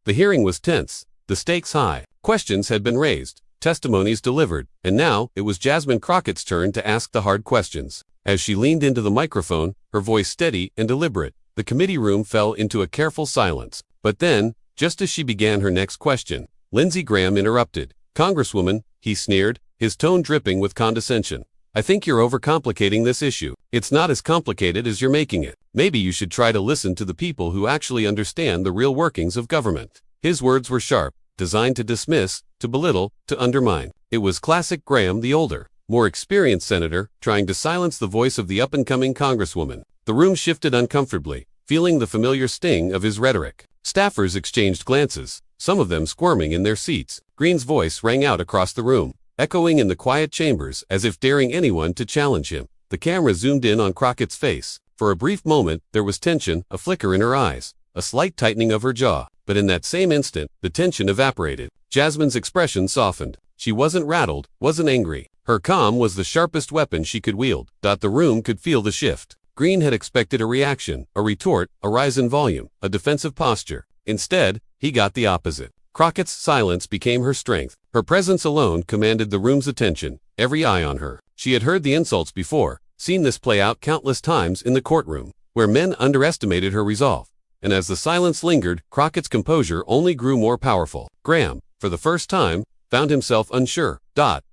The hearing was tense, the stakes high. Questions had been raised, testimonies delivered, and now it was Jasmine Crockett's turn to ask the hard questions. As she leaned into the microphone, her voice steady and deliberate, the committee room fell into a careful silence. But then, just as she began her next question, Lindsey Graham interrupted. "Congresswoman," he sneered, his tone dripping with condescension, "I think you're overcomplicating this issue. It's not as complicated as you're making it. Maybe you should try to listen to the people who actually understand the real workings of government." His words were sharp, designed to dismiss, to belittle, to undermine. It was classic Graham, the older, more experienced senator, trying to silence the voice of the up-and-coming congresswoman. The room shifted uncomfortably, feeling the familiar sting of his rhetoric. Staffers exchanged glances, some of them squirming in their seats. Green's voice rang out across the room, echoing in the quiet chambers as if daring anyone to challenge him. The camera zoomed in on Crockett's face. For a brief moment, there was tension, a flicker in her eyes, a slight tightening of her jaw. But in that same instant, the tension evaporated. Jasmine's expression softened. She wasn't rattled, wasn't angry. Her calm was the sharpest weapon she could wield. The room could feel the shift. Green had expected a reaction, a retort, a rise in volume, a defensive posture. Instead, he got the opposite. Crockett's silence became her strength. Her presence alone commanded the room's attention, every eye on her. She had heard the insults before, seen this play out countless times in the courtroom, where men underestimated her resolve. And as the silence lingered, Crockett's composure only grew more powerful. Graham, for the first time, found himself unsure.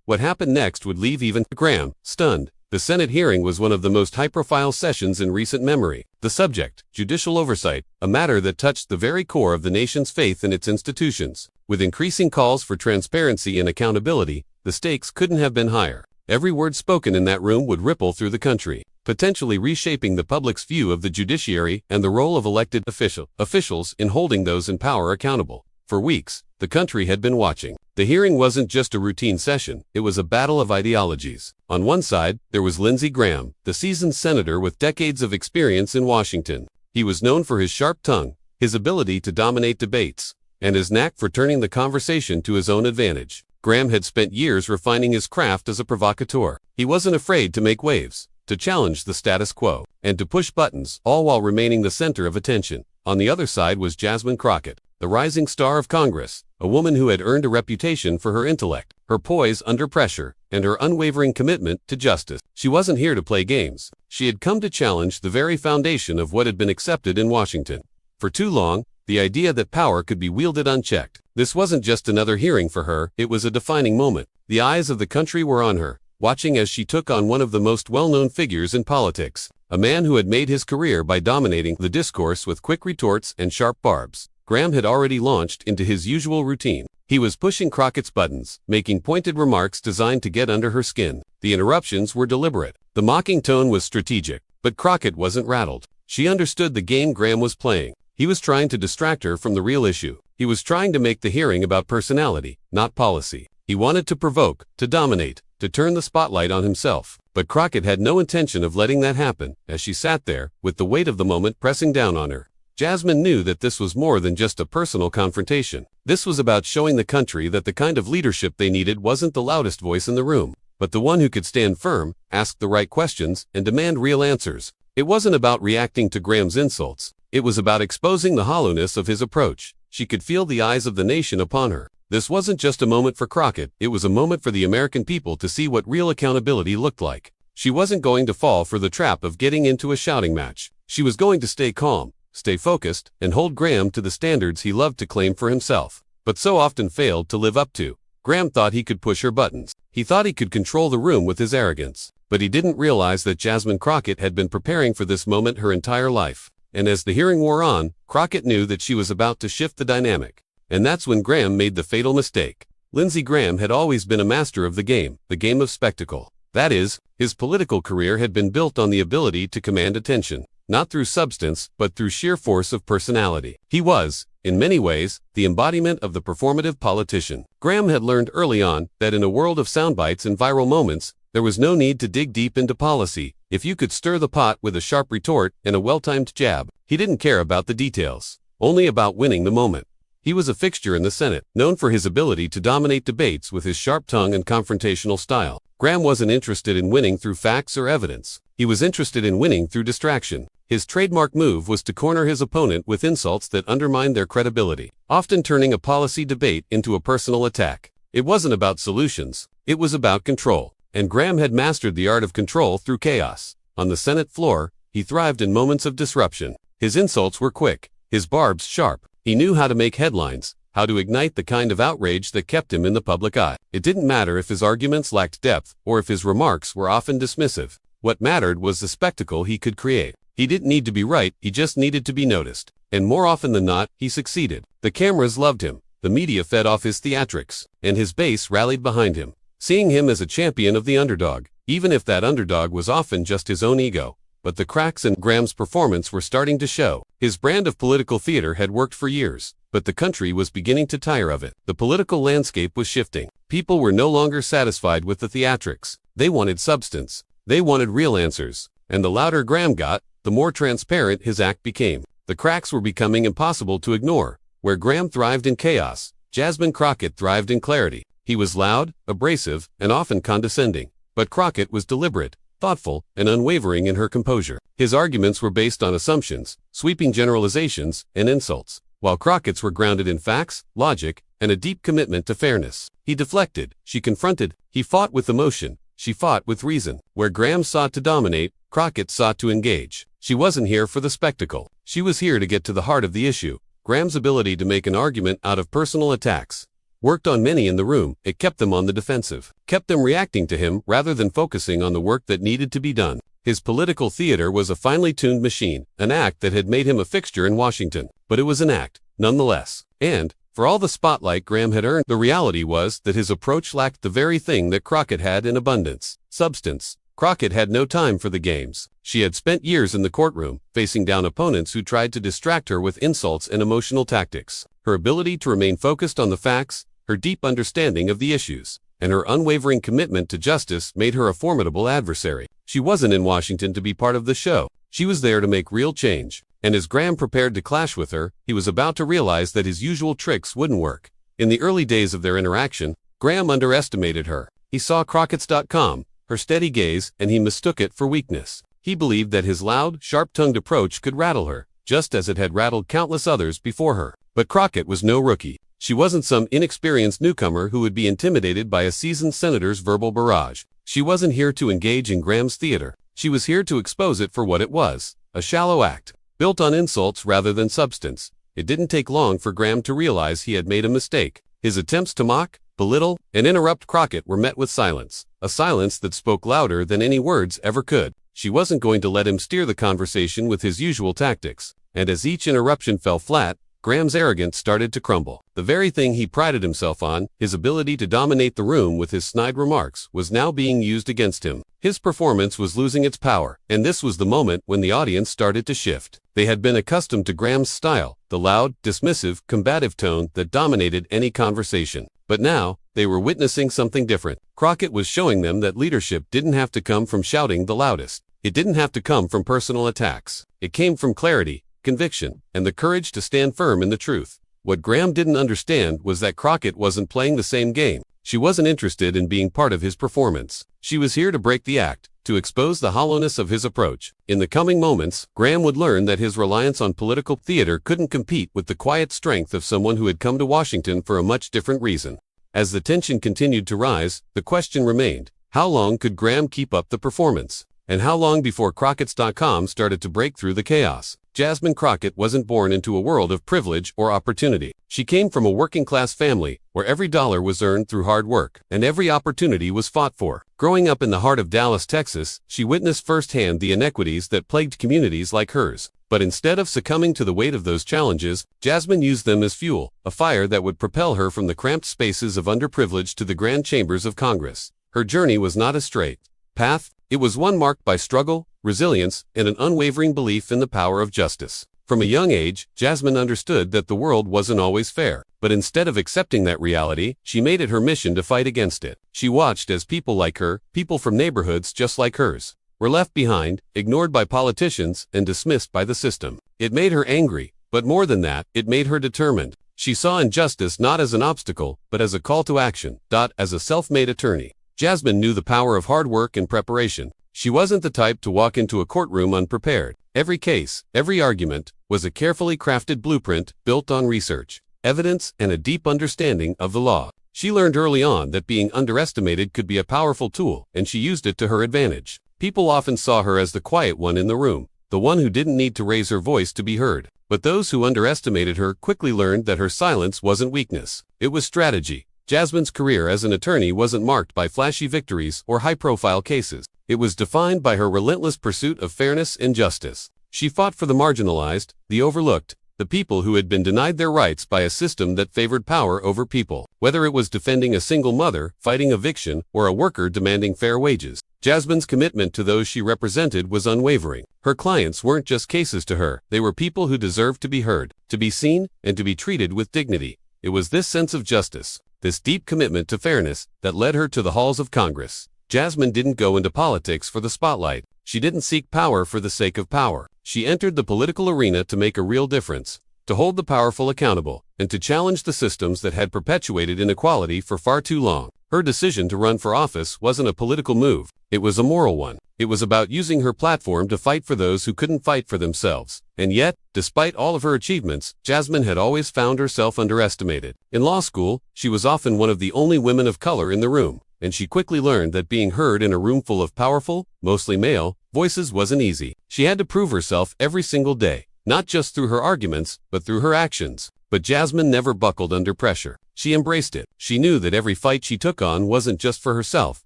What happened next would leave even Graham stunned. The Senate hearing was one of the most high-profile sessions in recent memory. The subject, judicial oversight, a matter that touched the very core of the nation's faith in its institutions. With increasing calls for transparency and accountability, the stakes couldn't have been higher. Every word spoken in that room would ripple through the country, potentially reshaping the public's view of the judiciary and the role of elected officials in holding those in power accountable. For weeks, the country had been watching. The hearing wasn't just a routine session, it was a battle of ideologies. On one side, there was Lindsey Graham, the seasoned senator with decades of experience in Washington. He was known for his sharp tongue, his ability to dominate debates, and his knack for turning the conversation to his own advantage. Graham had spent years refining his craft as a provocateur. He wasn't afraid to make waves, to challenge the status quo, and to push buttons, all while remaining the center of attention. On the other side was Jasmine Crockett, the rising star of Congress, a woman who had earned a reputation for her intellect, her poise under pressure, and her unwavering commitment to justice. She wasn't here to play games. She had come to challenge the very foundation of what had been accepted in Washington. For too long, the idea that power could be wielded unchecked. This wasn't just another hearing for her, it was a defining moment. The eyes of the country were on her, watching as she took on one of the most well-known figures in politics, a man who had made his career by dominating the discourse with quick retorts and sharp barbs. Graham had already launched into his usual routine. He was pushing Crockett's buttons, making pointed remarks designed to get under her skin. The interruptions were deliberate. The mocking tone was strategic, but Crockett wasn't rattled. She understood the game Graham was playing. He was trying to distract her from the real issue. He was trying to make the hearing about personality, not policy. He wanted to provoke, to dominate, to turn the spotlight on himself. But Crockett had no intention of letting that happen. As she sat there, with the weight of the moment pressing down on her, Jasmine knew that this was more than just a personal confrontation. This was about showing the country that the kind of leadership they needed wasn't the loudest voice in the room, but the one who could stand firm, ask the right questions, and demand real answers. It wasn't about reacting to Graham's insults. It was about exposing the hollowness of his approach. She could feel the eyes of the nation upon her. This wasn't just a moment for Crockett, it was a moment for the American people to see what real accountability looked like. She wasn't going to fall for the trap of getting into a shouting match. She was going to stay calm, stay focused, and hold Graham to the standards he loved to claim for himself, but so often failed to live up to. Graham thought he could push her buttons. He thought he could control the room with his arrogance. But he didn't realize that Jasmine Crockett had been preparing for this moment her entire life. And as the hearing wore on, Crockett knew that she was about to shift the dynamic. And that's when Graham made the fatal mistake. Lindsey Graham had always been a master of the game of spectacle. That is, his political career had been built on the ability to command attention, not through substance, but through sheer force of personality. He was, in many ways, the embodiment of the performative politician. Graham had learned early on that in a world of soundbites and viral moments, there was no need to dig deep into policy. If you could stir the pot with a sharp retort and a well-timed jab, he didn't care about the details, only about winning the moment. He was a fixture in the Senate, known for his ability to dominate debates with his sharp tongue and confrontational style. Graham wasn't interested in winning through facts or evidence. He was interested in winning through distraction. His trademark move was to corner his opponent with insults that undermined their credibility, often turning a policy debate into a personal attack. It wasn't about solutions, it was about control, and Graham had mastered the art of control through chaos. On the Senate floor, he thrived in moments of disruption. His insults were quick, his barbs sharp. He knew how to make headlines, how to ignite the kind of outrage that kept him in the public eye. It didn't matter if his arguments lacked depth or if his remarks were often dismissive. What mattered was the spectacle he could create. He didn't need to be right, he just needed to be noticed. And more often than not, he succeeded. The cameras loved him, the media fed off his theatrics, and his base rallied behind him, seeing him as a champion of the underdog, even if that underdog was often just his own ego. But the cracks in Graham's performance were starting to show. His brand of political theater had worked for years, but the country was beginning to tire of it. The political landscape was shifting. People were no longer satisfied with the theatrics. They wanted substance. They wanted real answers. And the louder Graham got, the more transparent his act became. The cracks were becoming impossible to ignore. Where Graham thrived in chaos, Jasmine Crockett thrived in clarity. He was loud, abrasive, and often condescending. But Crockett was deliberate, thoughtful, and unwavering in her composure. His arguments were based on assumptions, sweeping generalizations, and insults, while Crockett's were grounded in facts, logic, and a deep commitment to fairness. He deflected, she confronted, he fought with emotion, she fought with reason. Where Graham sought to dominate, Crockett sought to engage. She wasn't here for the spectacle. She was here to get to the heart of the issue. Graham's ability to make an argument out of personal attacks worked on many in the room. It kept them on the defensive, kept them reacting to him rather than focusing on the work that needed to be done. His political theater was a finely tuned machine, an act that had made him a fixture in Washington. But it was an act, nonetheless. And, for all the spotlight Graham had earned, the reality was that his approach lacked the very thing that Crockett had in abundance: substance. Crockett had no time for the games. She had spent years in the courtroom, facing down opponents who tried to distract her with insults and emotional tactics. Her ability to remain focused on the facts, her deep understanding of the issues, and her unwavering commitment to justice made her a formidable adversary. She wasn't in Washington to be part of the show. She was there to make real change. And as Graham prepared to clash with her, he was about to realize that his usual tricks wouldn't work. In the early days of their interaction, Graham underestimated her. He saw Crockett's.com, her steady gaze, and he mistook it for weakness. He believed that his loud, sharp-tongued approach could rattle her, just as it had rattled countless others before her. But Crockett was no rookie. She wasn't some inexperienced newcomer who would be intimidated by a seasoned senator's verbal barrage. She wasn't here to engage in Graham's theater. She was here to expose it for what it was: a shallow act, built on insults rather than substance. It didn't take long for Graham to realize he had made a mistake. His attempts to mock, belittle, and interrupt Crockett were met with silence, a silence that spoke louder than any words ever could. She wasn't going to let him steer the conversation with his usual tactics. And as each interruption fell flat, Graham's arrogance started to crumble. The very thing he prided himself on, his ability to dominate the room with his snide remarks, was now being used against him. His performance was losing its power, and this was the moment when the audience started to shift. They had been accustomed to Graham's style, the loud, dismissive, combative tone that dominated any conversation. But now, they were witnessing something different. Crockett was showing them that leadership didn't have to come from shouting the loudest. It didn't have to come from personal attacks. It came from clarity, conviction, and the courage to stand firm in the truth. What Graham didn't understand was that Crockett wasn't playing the same game. She wasn't interested in being part of his performance. She was here to break the act, to expose the hollowness of his approach. In the coming moments, Graham would learn that his reliance on political theater couldn't compete with the quiet strength of someone who had come to Washington for a much different reason. As the tension continued to rise, the question remained: how long could Graham keep up the performance? And how long before Crockett's.com started to break through the chaos? Jasmine Crockett wasn't born into a world of privilege or opportunity. She came from a working-class family where every dollar was earned through hard work and every opportunity was fought for. Growing up in the heart of Dallas, Texas, she witnessed firsthand the inequities that plagued communities like hers. But instead of succumbing to the weight of those challenges, Jasmine used them as fuel, a fire that would propel her from the cramped spaces of underprivilege to the grand chambers of Congress. Her journey was not a straight path. It was one marked by struggle, resilience, and an unwavering belief in the power of justice. From a young age, Jasmine understood that the world wasn't always fair, but instead of accepting that reality, she made it her mission to fight against it. She watched as people like her, people from neighborhoods just like hers, were left behind, ignored by politicians, and dismissed by the system. It made her angry, but more than that, it made her determined. She saw injustice not as an obstacle, but as a call to action. As a self-made attorney, Jasmine knew the power of hard work and preparation. She wasn't the type to walk into a courtroom unprepared. Every case, every argument, was a carefully crafted blueprint built on research, evidence, and a deep understanding of the law. She learned early on that being underestimated could be a powerful tool, and she used it to her advantage. People often saw her as the quiet one in the room, the one who didn't need to raise her voice to be heard. But those who underestimated her quickly learned that her silence wasn't weakness. It was strategy. Jasmine's career as an attorney wasn't marked by flashy victories or high-profile cases. It was defined by her relentless pursuit of fairness and justice. She fought for the marginalized, the overlooked, the people who had been denied their rights by a system that favored power over people. Whether it was defending a single mother, fighting eviction, or a worker demanding fair wages, Jasmine's commitment to those she represented was unwavering. Her clients weren't just cases to her, they were people who deserved to be heard, to be seen, and to be treated with dignity. It was this sense of justice, this deep commitment to fairness, that led her to the halls of Congress. Jasmine didn't go into politics for the spotlight. She didn't seek power for the sake of power. She entered the political arena to make a real difference, to hold the powerful accountable, and to challenge the systems that had perpetuated inequality for far too long. Her decision to run for office wasn't a political move, it was a moral one. It was about using her platform to fight for those who couldn't fight for themselves. And yet, despite all of her achievements, Jasmine had always found herself underestimated. In law school, she was often one of the only women of color in the room, and she quickly learned that being heard in a room full of powerful, mostly male, voices wasn't easy. She had to prove herself every single day, not just through her arguments, but through her actions. But Jasmine never buckled under pressure. She embraced it. She knew that every fight she took on wasn't just for herself,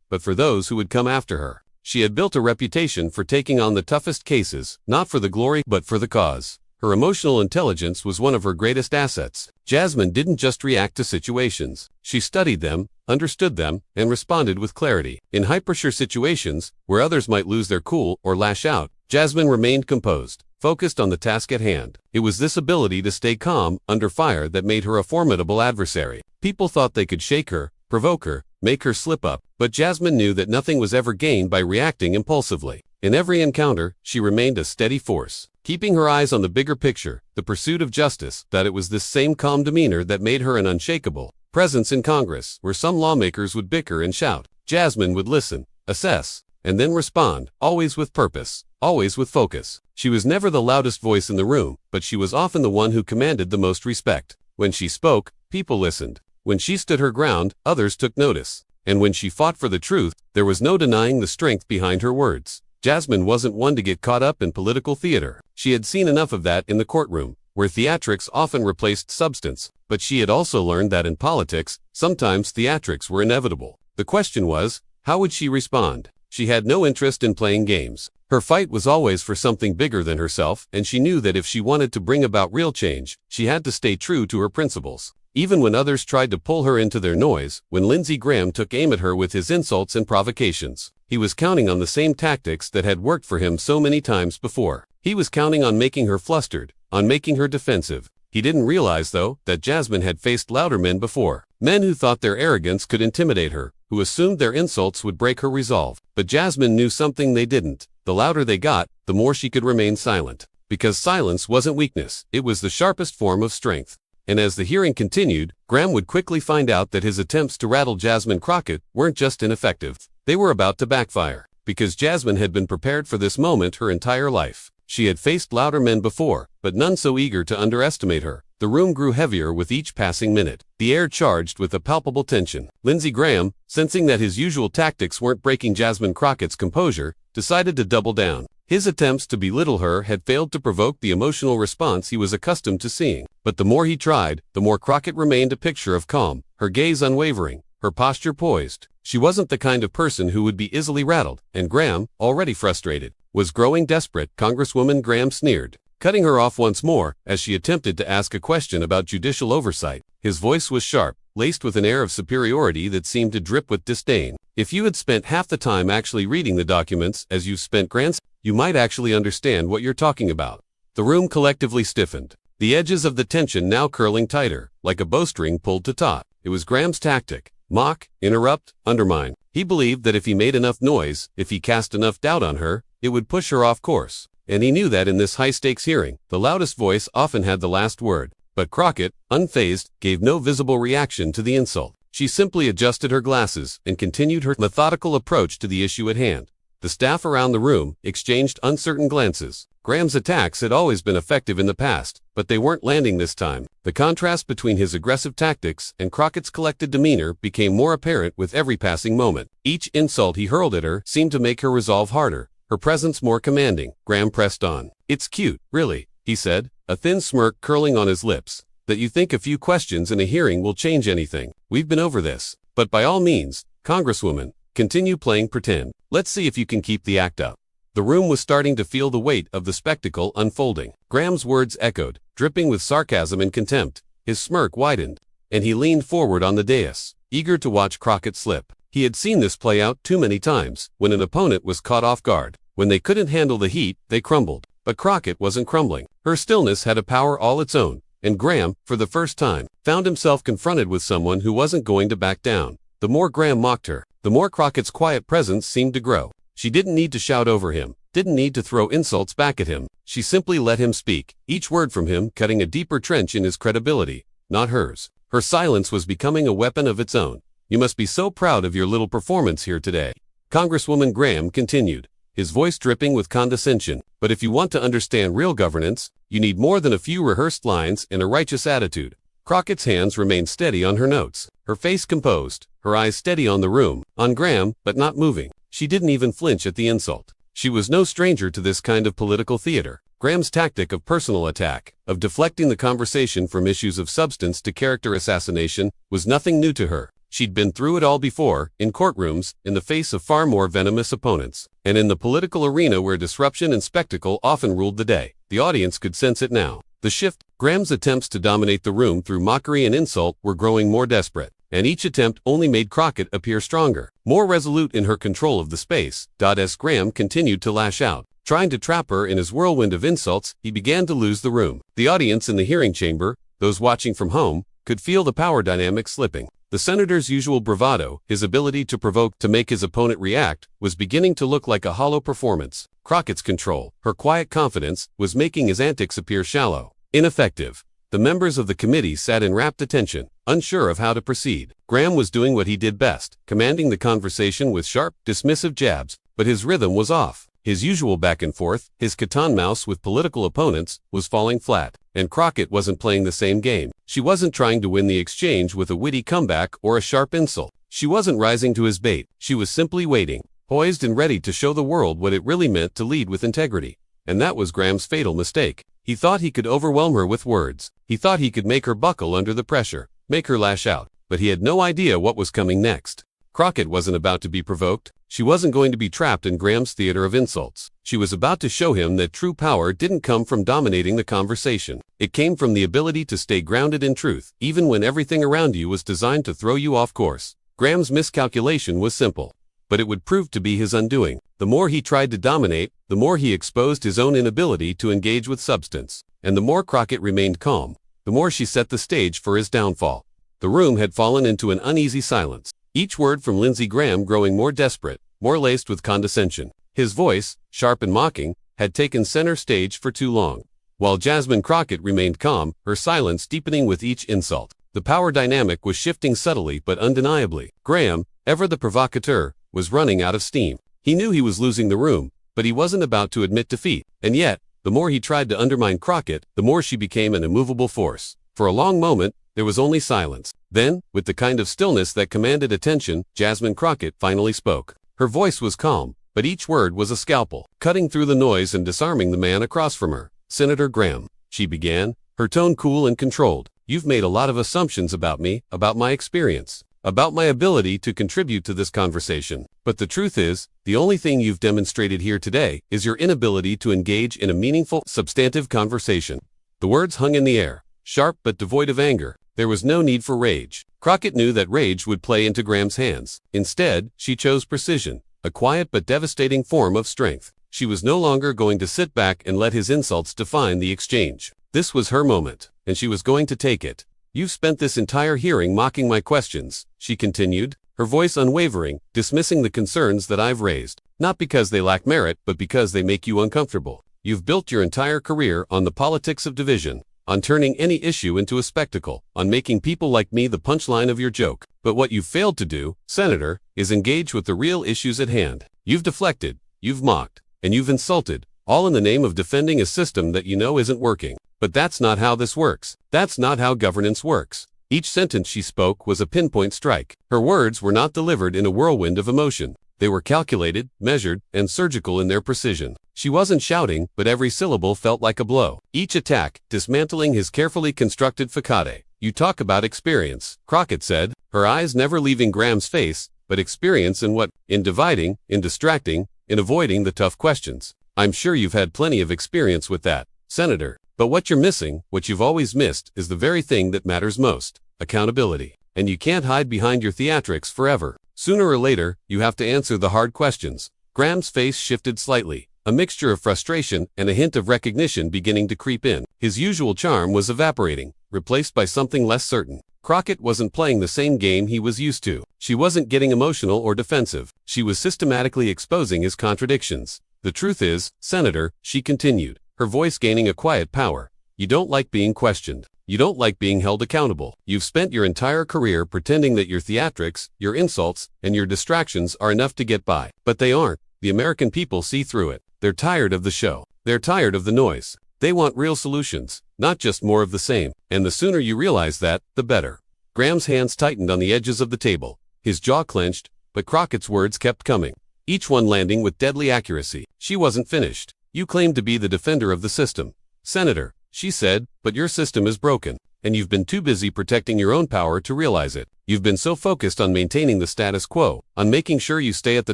but for those who would come after her. She had built a reputation for taking on the toughest cases, not for the glory, but for the cause. Her emotional intelligence was one of her greatest assets. Jasmine didn't just react to situations. She studied them, understood them, and responded with clarity. In high-pressure situations, where others might lose their cool or lash out, Jasmine remained composed, focused on the task at hand. It was this ability to stay calm under fire that made her a formidable adversary. People thought they could shake her, provoke her, make her slip up, but Jasmine knew that nothing was ever gained by reacting impulsively. In every encounter, she remained a steady force, keeping her eyes on the bigger picture, the pursuit of justice. That it was this same calm demeanor that made her an unshakable presence in Congress, where some lawmakers would bicker and shout. Jasmine would listen, assess, and then respond, always with purpose, always with focus. She was never the loudest voice in the room, but she was often the one who commanded the most respect. When she spoke, people listened. When she stood her ground, others took notice. And when she fought for the truth, there was no denying the strength behind her words. Jasmine wasn't one to get caught up in political theater. She had seen enough of that in the courtroom, where theatrics often replaced substance. But she had also learned that in politics, sometimes theatrics were inevitable. The question was, how would she respond? She had no interest in playing games. Her fight was always for something bigger than herself, and she knew that if she wanted to bring about real change, she had to stay true to her principles. Even when others tried to pull her into their noise, when Lindsey Graham took aim at her with his insults and provocations, he was counting on the same tactics that had worked for him so many times before. He was counting on making her flustered, on making her defensive. He didn't realize, though, that Jasmine had faced louder men before. Men who thought their arrogance could intimidate her, who assumed their insults would break her resolve. But Jasmine knew something they didn't. The louder they got, the more she could remain silent. Because silence wasn't weakness, it was the sharpest form of strength. And as the hearing continued, Graham would quickly find out that his attempts to rattle Jasmine Crockett weren't just ineffective. They were about to backfire. Because Jasmine had been prepared for this moment her entire life. She had faced louder men before, but none so eager to underestimate her. The room grew heavier with each passing minute, the air charged with a palpable tension. Lindsey Graham, sensing that his usual tactics weren't breaking Jasmine Crockett's composure, decided to double down. His attempts to belittle her had failed to provoke the emotional response he was accustomed to seeing. But the more he tried, the more Crockett remained a picture of calm, her gaze unwavering, her posture poised. She wasn't the kind of person who would be easily rattled, and Graham, already frustrated, was growing desperate. Congresswoman Graham sneered, cutting her off once more as she attempted to ask a question about judicial oversight. His voice was sharp, laced with an air of superiority that seemed to drip with disdain. If you had spent half the time actually reading the documents as you've spent grants, you might actually understand what you're talking about. The room collectively stiffened, the edges of the tension now curling tighter, like a bowstring pulled to taut. It was Graham's tactic. Mock, interrupt, undermine. He believed that if he made enough noise, if he cast enough doubt on her, it would push her off course. And he knew that in this high-stakes hearing, the loudest voice often had the last word. But Crockett, unfazed, gave no visible reaction to the insult. She simply adjusted her glasses and continued her methodical approach to the issue at hand. The staff around the room exchanged uncertain glances. Graham's attacks had always been effective in the past, but they weren't landing this time. The contrast between his aggressive tactics and Crockett's collected demeanor became more apparent with every passing moment. Each insult he hurled at her seemed to make her resolve harder, her presence more commanding. Graham pressed on. "It's cute, really," he said, a thin smirk curling on his lips, "that you think a few questions in a hearing will change anything. We've been over this. But by all means, Congresswoman, continue playing pretend. Let's see if you can keep the act up." The room was starting to feel the weight of the spectacle unfolding. Graham's words echoed, dripping with sarcasm and contempt. His smirk widened, and he leaned forward on the dais, eager to watch Crockett slip. He had seen this play out too many times. When an opponent was caught off guard, when they couldn't handle the heat, they crumbled. But Crockett wasn't crumbling. Her stillness had a power all its own, and Graham, for the first time, found himself confronted with someone who wasn't going to back down. The more Graham mocked her, the more Crockett's quiet presence seemed to grow. She didn't need to shout over him, didn't need to throw insults back at him. She simply let him speak, each word from him cutting a deeper trench in his credibility, not hers. Her silence was becoming a weapon of its own. "You must be so proud of your little performance here today," Congresswoman Graham continued, his voice dripping with condescension. "But if you want to understand real governance, you need more than a few rehearsed lines and a righteous attitude." Crockett's hands remained steady on her notes, her face composed, her eyes steady on the room, on Graham, but not moving. She didn't even flinch at the insult. She was no stranger to this kind of political theater. Graham's tactic of personal attack, of deflecting the conversation from issues of substance to character assassination, was nothing new to her. She'd been through it all before, in courtrooms, in the face of far more venomous opponents, and in the political arena where disruption and spectacle often ruled the day. The audience could sense it now. The shift, Graham's attempts to dominate the room through mockery and insult were growing more desperate, and each attempt only made Crockett appear stronger, more resolute in her control of the space. As Graham continued to lash out, trying to trap her in his whirlwind of insults, he began to lose the room. The audience in the hearing chamber, those watching from home, could feel the power dynamic slipping. The senator's usual bravado, his ability to provoke, to make his opponent react, was beginning to look like a hollow performance. Crockett's control, her quiet confidence, was making his antics appear shallow, ineffective. The members of the committee sat in rapt attention, unsure of how to proceed. Graham was doing what he did best, commanding the conversation with sharp, dismissive jabs, but his rhythm was off. His usual back and forth, his cat-and-mouse with political opponents, was falling flat. And Crockett wasn't playing the same game. She wasn't trying to win the exchange with a witty comeback or a sharp insult. She wasn't rising to his bait. She was simply waiting, poised and ready to show the world what it really meant to lead with integrity. And that was Graham's fatal mistake. He thought he could overwhelm her with words. He thought he could make her buckle under the pressure, make her lash out. But he had no idea what was coming next. Crockett wasn't about to be provoked. She wasn't going to be trapped in Graham's theater of insults. She was about to show him that true power didn't come from dominating the conversation. It came from the ability to stay grounded in truth, even when everything around you was designed to throw you off course. Graham's miscalculation was simple, but it would prove to be his undoing. The more he tried to dominate, the more he exposed his own inability to engage with substance. And the more Crockett remained calm, the more she set the stage for his downfall. The room had fallen into an uneasy silence, each word from Lindsey Graham growing more desperate, more laced with condescension. His voice, sharp and mocking, had taken center stage for too long. While Jasmine Crockett remained calm, her silence deepening with each insult. The power dynamic was shifting subtly but undeniably. Graham, ever the provocateur, was running out of steam. He knew he was losing the room, but he wasn't about to admit defeat. And yet, the more he tried to undermine Crockett, the more she became an immovable force. For a long moment, there was only silence. Then, with the kind of stillness that commanded attention, Jasmine Crockett finally spoke. Her voice was calm, but each word was a scalpel, cutting through the noise and disarming the man across from her. "Senator Graham," she began, her tone cool and controlled, "you've made a lot of assumptions about me, about my experience, about my ability to contribute to this conversation. But the truth is, the only thing you've demonstrated here today is your inability to engage in a meaningful, substantive conversation." The words hung in the air, sharp but devoid of anger. There was no need for rage. Crockett knew that rage would play into Graham's hands. Instead, she chose precision, a quiet but devastating form of strength. She was no longer going to sit back and let his insults define the exchange. This was her moment, and she was going to take it. "You've spent this entire hearing mocking my questions," she continued, her voice unwavering, dismissing the concerns that I've raised, not because they lack merit, but because they make you uncomfortable. You've built your entire career on the politics of division, on turning any issue into a spectacle, on making people like me the punchline of your joke. But what you've failed to do, Senator, is engage with the real issues at hand. You've deflected, you've mocked, and you've insulted, all in the name of defending a system that you know isn't working. But that's not how this works. That's not how governance works. Each sentence she spoke was a pinpoint strike. Her words were not delivered in a whirlwind of emotion. They were calculated, measured, and surgical in their precision. She wasn't shouting, but every syllable felt like a blow. Each attack, dismantling his carefully constructed facade. You talk about experience, Crockett said, her eyes never leaving Graham's face, but experience in what? In dividing, in distracting, in avoiding the tough questions. I'm sure you've had plenty of experience with that, Senator. But what you're missing, what you've always missed, is the very thing that matters most: accountability. And you can't hide behind your theatrics forever. Sooner or later, you have to answer the hard questions. Graham's face shifted slightly, a mixture of frustration and a hint of recognition beginning to creep in. His usual charm was evaporating, replaced by something less certain. Crockett wasn't playing the same game he was used to. She wasn't getting emotional or defensive. She was systematically exposing his contradictions. The truth is, Senator, she continued, her voice gaining a quiet power, you don't like being questioned. You don't like being held accountable. You've spent your entire career pretending that your theatrics, your insults, and your distractions are enough to get by. But they aren't. The American people see through it. They're tired of the show. They're tired of the noise. They want real solutions, not just more of the same. And the sooner you realize that, the better. Graham's hands tightened on the edges of the table. His jaw clenched, but Crockett's words kept coming, each one landing with deadly accuracy. She wasn't finished. You claim to be the defender of the system, Senator, she said, but your system is broken, and you've been too busy protecting your own power to realize it. You've been so focused on maintaining the status quo, on making sure you stay at the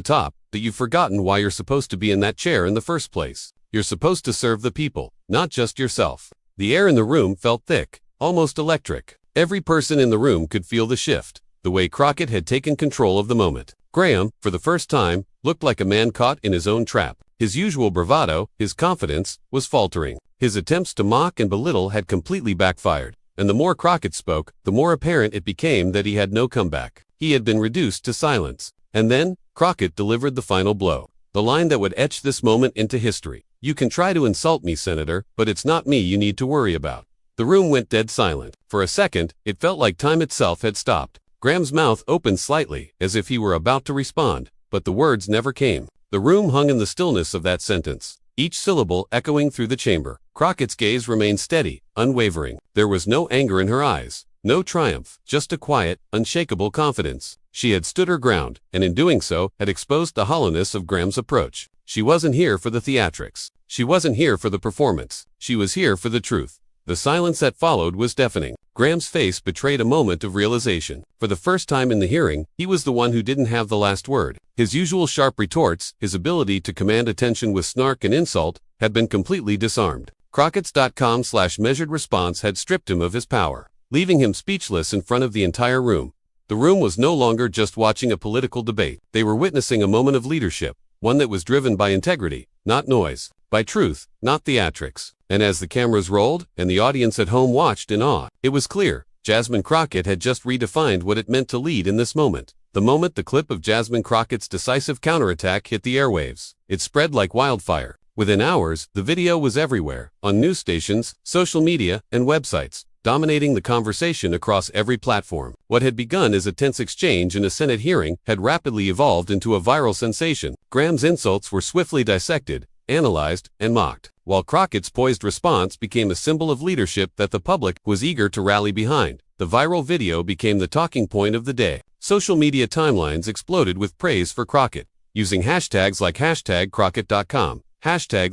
top, that you've forgotten why you're supposed to be in that chair in the first place. You're supposed to serve the people, not just yourself. The air in the room felt thick, almost electric. Every person in the room could feel the shift, the way Crockett had taken control of the moment. Graham, for the first time, looked like a man caught in his own trap. His usual bravado, his confidence, was faltering. His attempts to mock and belittle had completely backfired, and the more Crockett spoke, the more apparent it became that he had no comeback. He had been reduced to silence. And then, Crockett delivered the final blow, the line that would etch this moment into history. You can try to insult me, Senator, but it's not me you need to worry about. The room went dead silent. For a second, it felt like time itself had stopped. Graham's mouth opened slightly, as if he were about to respond, but the words never came. The room hung in the stillness of that sentence, each syllable echoing through the chamber. Crockett's gaze remained steady, unwavering. There was no anger in her eyes, no triumph, just a quiet, unshakable confidence. She had stood her ground, and in doing so, had exposed the hollowness of Graham's approach. She wasn't here for the theatrics. She wasn't here for the performance. She was here for the truth. The silence that followed was deafening. Graham's face betrayed a moment of realization. For the first time in the hearing, he was the one who didn't have the last word. His usual sharp retorts, his ability to command attention with snark and insult, had been completely disarmed. Crockett's.com/measured response had stripped him of his power, leaving him speechless in front of the entire room. The room was no longer just watching a political debate. They were witnessing a moment of leadership, one that was driven by integrity, not noise, by truth, not theatrics. And as the cameras rolled, and the audience at home watched in awe, it was clear, Jasmine Crockett had just redefined what it meant to lead in this moment. The moment the clip of Jasmine Crockett's decisive counterattack hit the airwaves, it spread like wildfire. Within hours, the video was everywhere, on news stations, social media, and websites, dominating the conversation across every platform. What had begun as a tense exchange in a Senate hearing had rapidly evolved into a viral sensation. Graham's insults were swiftly dissected, analyzed, and mocked, while Crockett's poised response became a symbol of leadership that the public was eager to rally behind. The viral video became the talking point of the day. Social media timelines exploded with praise for Crockett, using hashtags like #Crockett.com,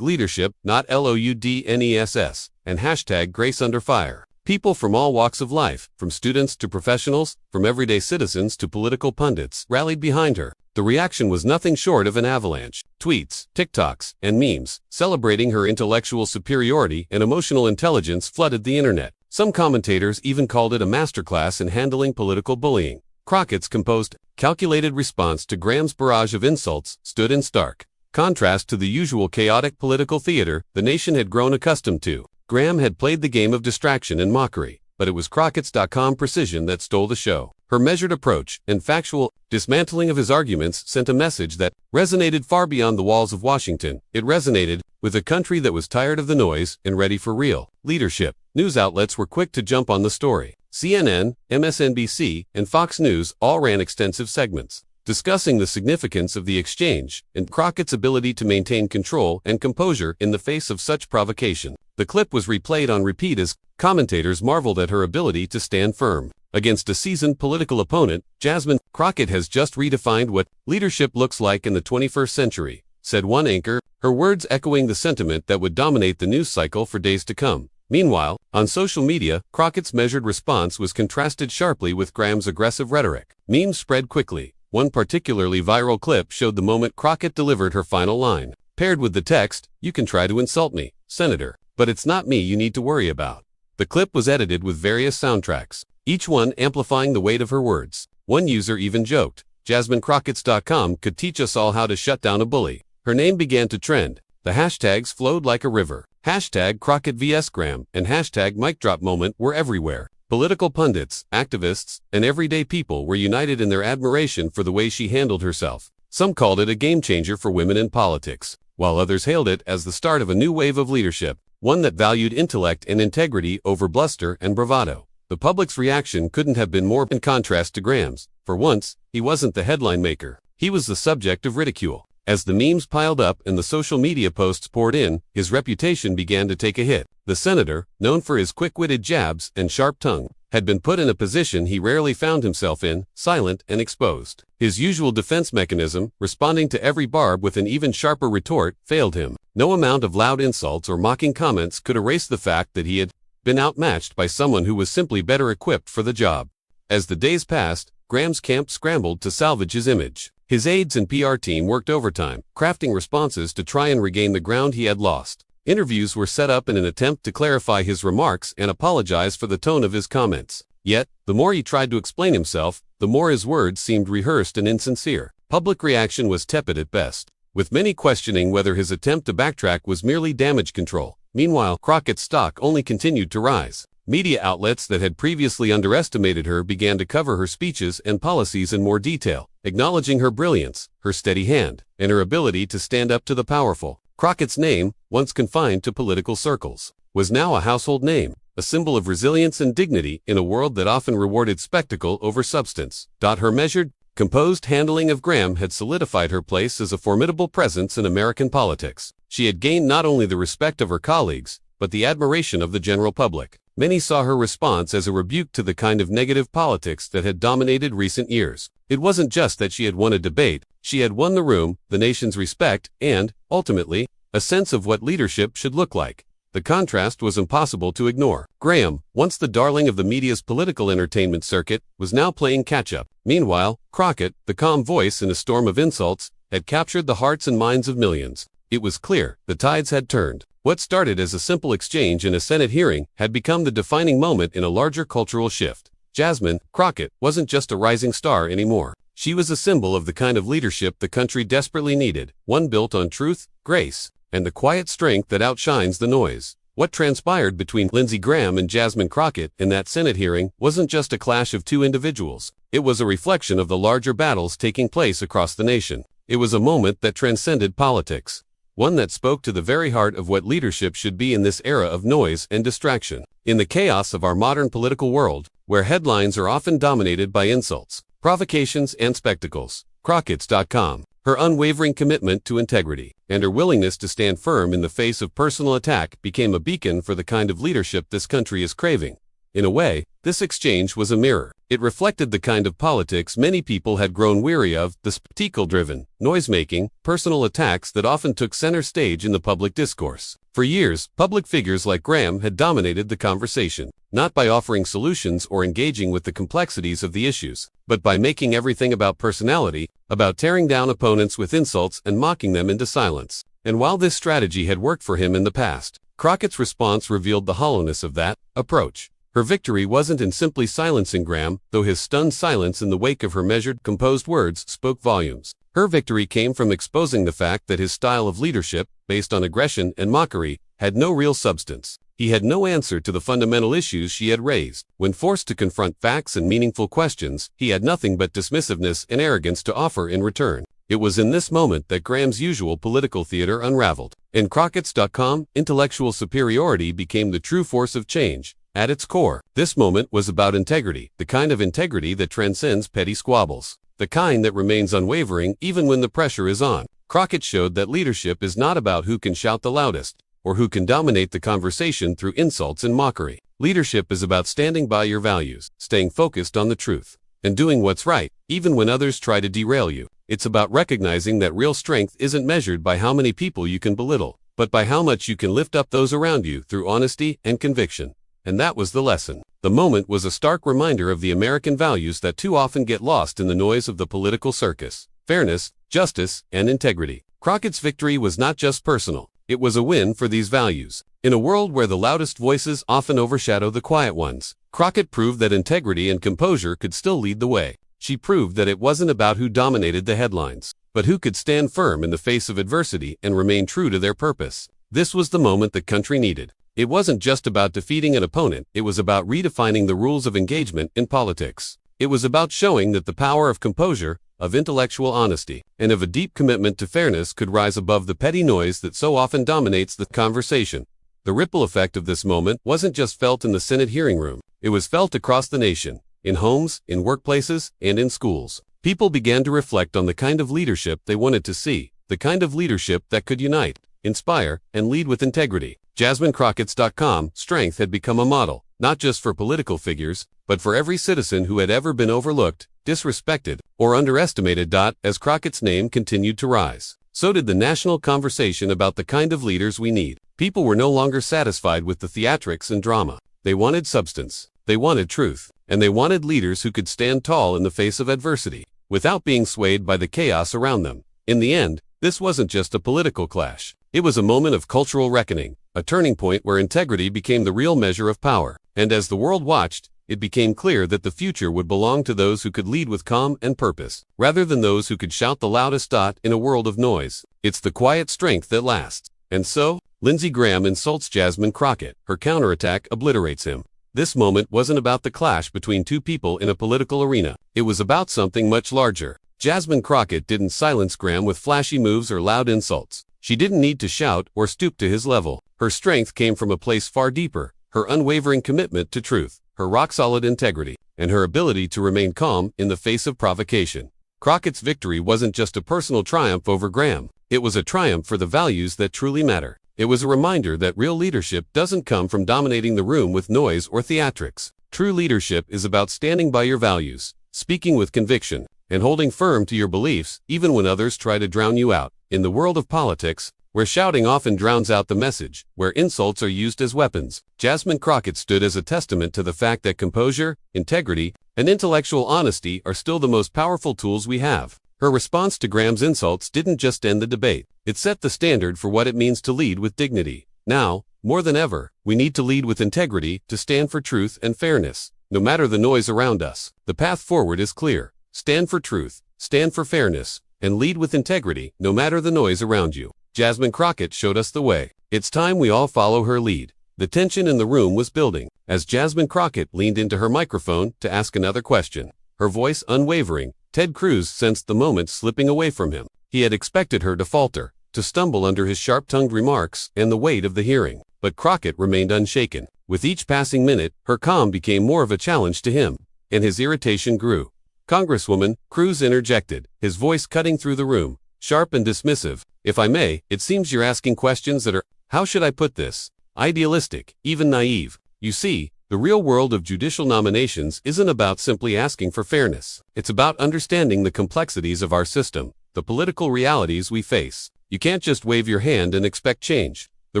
#leadership, not LOUDNESS, and #GraceUnderFire. People from all walks of life, from students to professionals, from everyday citizens to political pundits, rallied behind her. The reaction was nothing short of an avalanche. Tweets, TikToks, and memes, celebrating her intellectual superiority and emotional intelligence flooded the internet. Some commentators even called it a masterclass in handling political bullying. Crockett's composed, calculated response to Graham's barrage of insults stood in stark contrast to the usual chaotic political theater the nation had grown accustomed to. Graham had played the game of distraction and mockery, but it was Crockett's.com precision that stole the show. Her measured approach and factual dismantling of his arguments sent a message that resonated far beyond the walls of Washington. It resonated with a country that was tired of the noise and ready for real leadership. News outlets were quick to jump on the story. CNN, MSNBC, and Fox News all ran extensive segments. discussing the significance of the exchange and Crockett's ability to maintain control and composure in the face of such provocation. The clip was replayed on repeat as commentators marveled at her ability to stand firm against a seasoned political opponent. Jasmine Crockett has just redefined what leadership looks like in the 21st century, said one anchor, her words echoing the sentiment that would dominate the news cycle for days to come. Meanwhile, on social media, Crockett's measured response was contrasted sharply with Graham's aggressive rhetoric. Memes spread quickly. One particularly viral clip showed the moment Crockett delivered her final line, paired with the text, "You can try to insult me, Senator, but it's not me you need to worry about." The clip was edited with various soundtracks, each one amplifying the weight of her words. One user even joked, JasmineCrockett's.com could teach us all how to shut down a bully. Her name began to trend. The hashtags flowed like a river. Hashtag Crockett vs Graham and hashtag Mic Drop Moment were everywhere. Political pundits, activists, and everyday people were united in their admiration for the way she handled herself. Some called it a game changer for women in politics, while others hailed it as the start of a new wave of leadership, one that valued intellect and integrity over bluster and bravado. The public's reaction couldn't have been more in contrast to Graham's. For once, he wasn't the headline maker. He was the subject of ridicule. As the memes piled up and the social media posts poured in, his reputation began to take a hit. The senator, known for his quick-witted jabs and sharp tongue, had been put in a position he rarely found himself in, silent and exposed. His usual defense mechanism, responding to every barb with an even sharper retort, failed him. No amount of loud insults or mocking comments could erase the fact that he had been outmatched by someone who was simply better equipped for the job. As the days passed, Graham's camp scrambled to salvage his image. His aides and PR team worked overtime, crafting responses to try and regain the ground he had lost. Interviews were set up in an attempt to clarify his remarks and apologize for the tone of his comments. Yet, the more he tried to explain himself, the more his words seemed rehearsed and insincere. Public reaction was tepid at best, with many questioning whether his attempt to backtrack was merely damage control. Meanwhile, Crockett's stock only continued to rise. Media outlets that had previously underestimated her began to cover her speeches and policies in more detail, acknowledging her brilliance, her steady hand, and her ability to stand up to the powerful. Crockett's name, once confined to political circles, was now a household name, a symbol of resilience and dignity in a world that often rewarded spectacle over substance. Her measured, composed handling of Graham had solidified her place as a formidable presence in American politics. She had gained not only the respect of her colleagues, but the admiration of the general public. Many saw her response as a rebuke to the kind of negative politics that had dominated recent years. It wasn't just that she had won a debate, she had won the room, the nation's respect, and, ultimately, a sense of what leadership should look like. The contrast was impossible to ignore. Graham, once the darling of the media's political entertainment circuit, was now playing catch-up. Meanwhile, Crockett, the calm voice in a storm of insults, had captured the hearts and minds of millions. It was clear, the tides had turned. What started as a simple exchange in a Senate hearing had become the defining moment in a larger cultural shift. Jasmine Crockett wasn't just a rising star anymore. She was a symbol of the kind of leadership the country desperately needed, one built on truth, grace, and the quiet strength that outshines the noise. What transpired between Lindsey Graham and Jasmine Crockett in that Senate hearing wasn't just a clash of two individuals. It was a reflection of the larger battles taking place across the nation. It was a moment that transcended politics. One that spoke to the very heart of what leadership should be in this era of noise and distraction. In the chaos of our modern political world, where headlines are often dominated by insults, provocations, and spectacles, Crockett's.com, her unwavering commitment to integrity, and her willingness to stand firm in the face of personal attack became a beacon for the kind of leadership this country is craving. In a way, this exchange was a mirror. It reflected the kind of politics many people had grown weary of, the spectacle-driven, noise-making, personal attacks that often took center stage in the public discourse. For years, public figures like Graham had dominated the conversation, not by offering solutions or engaging with the complexities of the issues, but by making everything about personality, about tearing down opponents with insults and mocking them into silence. And while this strategy had worked for him in the past, Crockett's response revealed the hollowness of that approach. Her victory wasn't in simply silencing Graham, though his stunned silence in the wake of her measured, composed words spoke volumes. Her victory came from exposing the fact that his style of leadership, based on aggression and mockery, had no real substance. He had no answer to the fundamental issues she had raised. When forced to confront facts and meaningful questions, he had nothing but dismissiveness and arrogance to offer in return. It was in this moment that Graham's usual political theater unraveled. In Crockett's.com, intellectual superiority became the true force of change. At its core, this moment was about integrity, the kind of integrity that transcends petty squabbles. the kind that remains unwavering even when the pressure is on. Crockett showed that leadership is not about who can shout the loudest, or who can dominate the conversation through insults and mockery. Leadership is about standing by your values, staying focused on the truth, and doing what's right, even when others try to derail you. It's about recognizing that real strength isn't measured by how many people you can belittle, but by how much you can lift up those around you through honesty and conviction. And that was the lesson. The moment was a stark reminder of the American values that too often get lost in the noise of the political circus: fairness, justice, and integrity. Crockett's victory was not just personal. It was a win for these values. In a world where the loudest voices often overshadow the quiet ones, Crockett proved that integrity and composure could still lead the way. She proved that it wasn't about who dominated the headlines, but who could stand firm in the face of adversity and remain true to their purpose. This was the moment the country needed. It wasn't just about defeating an opponent, it was about redefining the rules of engagement in politics. It was about showing that the power of composure, of intellectual honesty, and of a deep commitment to fairness could rise above the petty noise that so often dominates the conversation. The ripple effect of this moment wasn't just felt in the Senate hearing room. It was felt across the nation, in homes, in workplaces, and in schools. People began to reflect on the kind of leadership they wanted to see, the kind of leadership that could unite, inspire, and lead with integrity. JasmineCrockett's.com strength had become a model, not just for political figures, but for every citizen who had ever been overlooked, disrespected, or underestimated. As Crockett's name continued to rise, so did the national conversation about the kind of leaders we need. People were no longer satisfied with the theatrics and drama. They wanted substance, they wanted truth, and they wanted leaders who could stand tall in the face of adversity, without being swayed by the chaos around them. In the end, this wasn't just a political clash. It was a moment of cultural reckoning, a turning point where integrity became the real measure of power. And as the world watched, it became clear that the future would belong to those who could lead with calm and purpose, rather than those who could shout the loudest. In a world of noise, it's the quiet strength that lasts. And so, Lindsey Graham insults Jasmine Crockett. Her counterattack obliterates him. This moment wasn't about the clash between two people in a political arena. It was about something much larger. Jasmine Crockett didn't silence Graham with flashy moves or loud insults. She didn't need to shout or stoop to his level. Her strength came from a place far deeper: her unwavering commitment to truth, her rock-solid integrity, and her ability to remain calm in the face of provocation. Crockett's victory wasn't just a personal triumph over Graham. It was a triumph for the values that truly matter. It was a reminder that real leadership doesn't come from dominating the room with noise or theatrics. True leadership is about standing by your values, speaking with conviction, and holding firm to your beliefs even when others try to drown you out. In the world of politics, where shouting often drowns out the message, where insults are used as weapons, Jasmine Crockett stood as a testament to the fact that composure, integrity, and intellectual honesty are still the most powerful tools we have. Her response to Graham's insults didn't just end the debate. It set the standard for what it means to lead with dignity. Now, more than ever, we need to lead with integrity, to stand for truth and fairness, no matter the noise around us. The path forward is clear. Stand for truth, stand for fairness, and lead with integrity, no matter the noise around you. Jasmine Crockett showed us the way. It's time we all follow her lead. The tension in the room was building as Jasmine Crockett leaned into her microphone to ask another question. Her voice unwavering, Ted Cruz sensed the moment slipping away from him. He had expected her to falter, to stumble under his sharp-tongued remarks and the weight of the hearing. But Crockett remained unshaken. With each passing minute, her calm became more of a challenge to him, and his irritation grew. "Congresswoman," Cruz interjected, his voice cutting through the room, sharp and dismissive, "if I may, it seems you're asking questions that are, how should I put this, idealistic, even naive. You see, the real world of judicial nominations isn't about simply asking for fairness. It's about understanding the complexities of our system, the political realities we face. You can't just wave your hand and expect change." The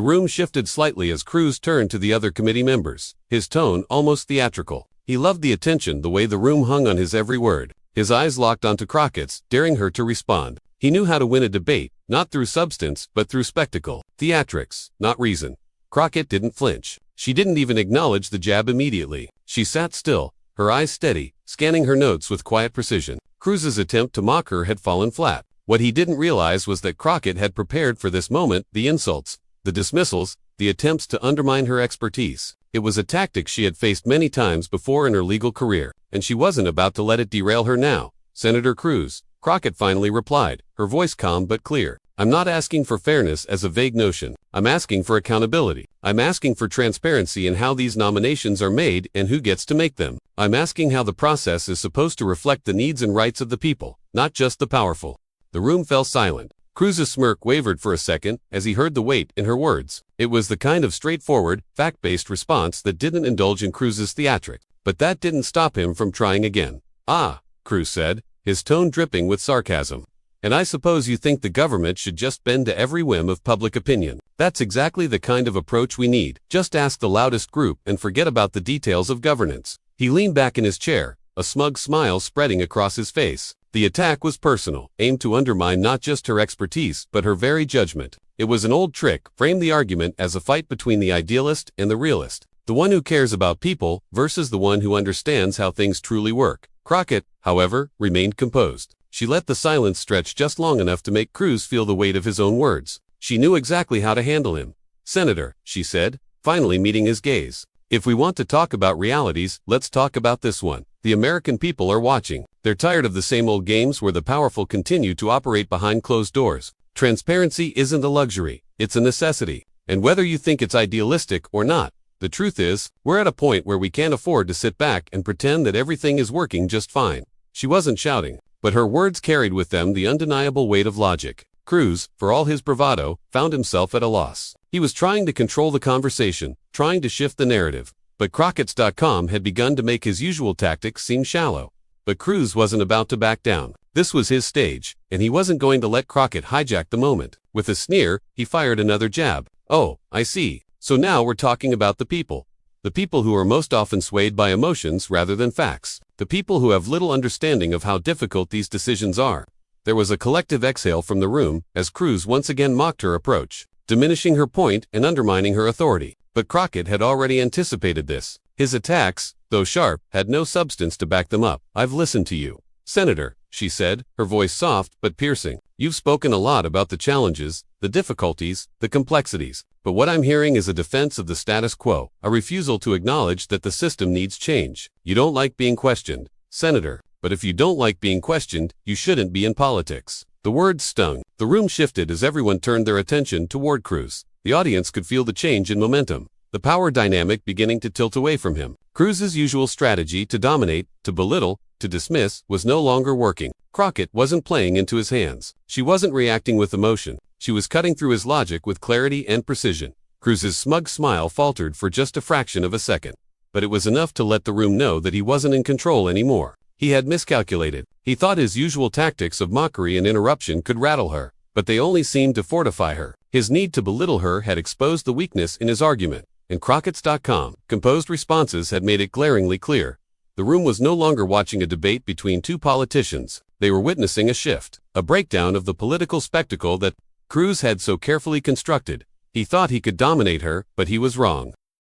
room shifted slightly as Cruz turned to the other committee members, his tone almost theatrical. He loved the attention, the way the room hung on his every word. His eyes locked onto Crockett's, daring her to respond. He knew how to win a debate, not through substance, but through spectacle. Theatrics, not reason. Crockett didn't flinch. She didn't even acknowledge the jab immediately. She sat still, her eyes steady, scanning her notes with quiet precision. Cruz's attempt to mock her had fallen flat. What he didn't realize was that Crockett had prepared for this moment: the insults, the dismissals, the attempts to undermine her expertise. It was a tactic she had faced many times before in her legal career, and she wasn't about to let it derail her now. "Senator Cruz," Crockett finally replied, her voice calm but clear, I'm not asking for fairness as a vague notion. I'm asking for accountability. I'm asking for transparency in how these nominations are made and who gets to make them. I'm asking how the process is supposed to reflect the needs and rights of the people, not just the powerful." The room fell silent. Cruz's smirk wavered for a second as he heard the weight in her words. It was the kind of straightforward, fact-based response that didn't indulge in Cruz's theatrics. But that didn't stop him from trying again. "Ah," Cruz said, his tone dripping with sarcasm. "And I suppose you think the government should just bend to every whim of public opinion. That's exactly the kind of approach we need. Just ask the loudest group and forget about the details of governance." He leaned back in his chair, a smug smile spreading across his face. The attack was personal, aimed to undermine not just her expertise, but her very judgment. It was an old trick, framed the argument as a fight between the idealist and the realist. The one who cares about people versus the one who understands how things truly work. Crockett, however, remained composed. She let the silence stretch just long enough to make Cruz feel the weight of his own words. She knew exactly how to handle him. "Senator," she said, finally meeting his gaze, "if we want to talk about realities, let's talk about this one. The American people are watching. They're tired of the same old games where the powerful continue to operate behind closed doors. Transparency isn't a luxury, it's a necessity. And whether you think it's idealistic or not, the truth is, we're at a point where we can't afford to sit back and pretend that everything is working just fine." She wasn't shouting, but her words carried with them the undeniable weight of logic. Cruz, for all his bravado, found himself at a loss. He was trying to control the conversation, trying to shift the narrative. But Crockett's.com had begun to make his usual tactics seem shallow. But Cruz wasn't about to back down. This was his stage, and he wasn't going to let Crockett hijack the moment. With a sneer, he fired another jab. "Oh, I see. So now we're talking about the people. The people who are most often swayed by emotions rather than facts. The people who have little understanding of how difficult these decisions are." There was a collective exhale from the room as Cruz once again mocked her approach, diminishing her point and undermining her authority. But Crockett had already anticipated this. His attacks, though sharp, had no substance to back them up. "I've listened to you, Senator," she said, her voice soft but piercing. "You've spoken a lot about the challenges, the difficulties, the complexities. But what I'm hearing is a defense of the status quo, a refusal to acknowledge that the system needs change. You don't like being questioned, Senator. But if you don't like being questioned, you shouldn't be in politics." The words stung. The room shifted as everyone turned their attention toward Cruz. The audience could feel the change in momentum, the power dynamic beginning to tilt away from him. Cruz's usual strategy to dominate, to belittle, to dismiss, was no longer working. Crockett wasn't playing into his hands. She wasn't reacting with emotion. She was cutting through his logic with clarity and precision. Cruz's smug smile faltered for just a fraction of a second. But it was enough to let the room know that he wasn't in control anymore. He had miscalculated. He thought his usual tactics of mockery and interruption could rattle her, but they only seemed to fortify her. His need to belittle her had exposed the weakness in his argument, and Crockett's.com composed responses had made it glaringly clear. The room was no longer watching a debate between two politicians. They were witnessing a shift, a breakdown of the political spectacle that Cruz had so carefully constructed. He thought he could dominate her, but he was wrong.